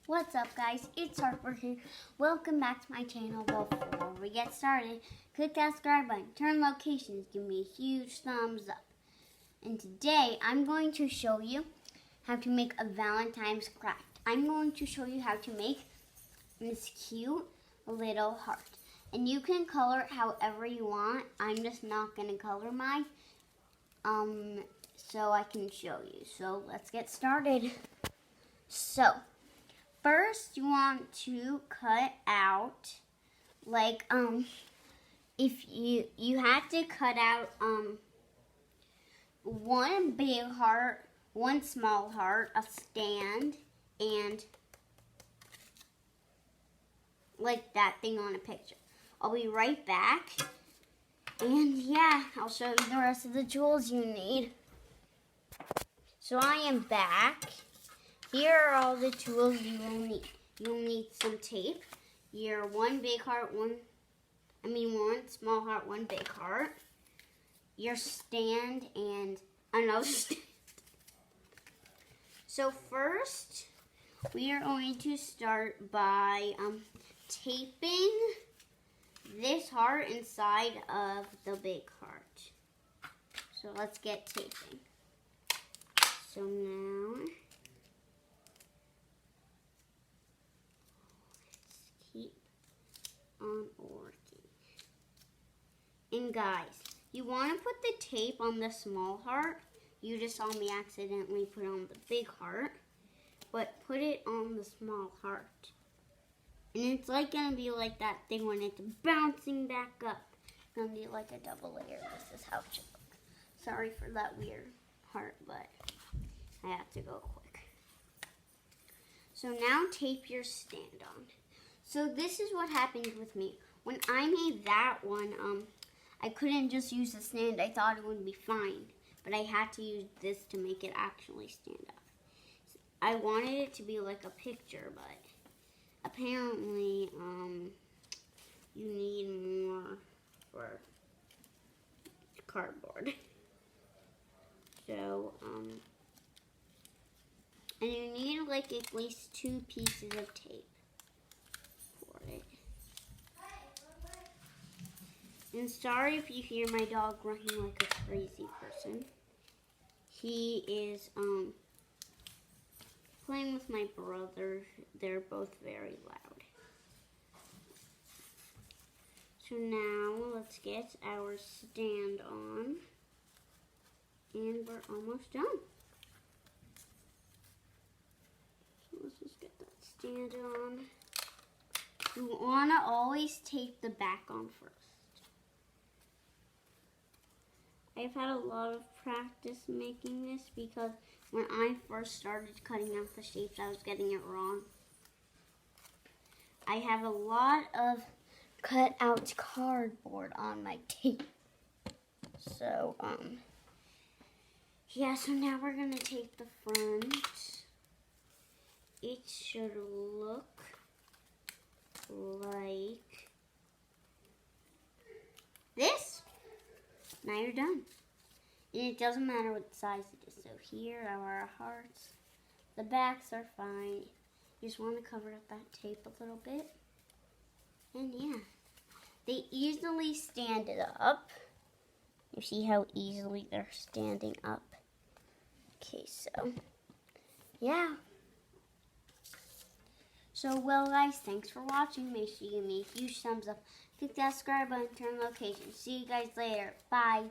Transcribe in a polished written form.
What's up, guys? It's Harper here. Welcome back to my channel. Before we get started, click that subscribe button, turn locations, give me a huge thumbs up. And today, I'm going to show you how to make a Valentine's craft. I'm going to show you how to make this cute little heart. And you can color it however you want. I'm just not going to color mine. So I can show you. So let's get started. So first, you want to cut out, like, if you have to cut out, one big heart, one small heart, a stand, and, like that thing on a picture. I'll be right back, and yeah, I'll show you the rest of the tools you need. So I am back. Here are all the tools you will need. You'll need some tape, your one big heart, one small heart, one big heart, your stand, and another stand. So first, we are going to start by taping this heart inside of the big heart. So let's get taping. So now, keep on working. And guys, you want to put the tape on the small heart. You just saw me accidentally put on the big heart, but put it on the small heart. And it's like going to be like that thing when it's bouncing back up. It's going to be like a double layer. This is how it should look. Sorry for that weird heart, but I have to go quick. So now tape your stand on. So this is what happened with me. When I made that one, I couldn't just use the stand. I thought it would be fine, but I had to use this to make it actually stand up. I wanted it to be like a picture, but apparently, you need more for cardboard. So, and you need like at least 2 pieces of tape. And sorry if you hear my dog running like a crazy person. He is playing with my brother. They're both very loud. So now let's get our stand on. And we're almost done. So let's just get that stand on. You want to always tape the back on first. I've had a lot of practice making this because when I first started cutting out the shapes, I was getting it wrong. I have a lot of cut out cardboard on my tape. So, yeah, so now we're going to tape the front. It should look like this. Now you're done. And it doesn't matter what size it is. So here are our hearts. The backs are fine. You just want to cover up that tape a little bit. And yeah, they easily stand it up. You see how easily they're standing up. Okay, so yeah. So, well, guys, thanks for watching. Make sure you give me a huge thumbs up. Click that subscribe button, turn location. See you guys later. Bye.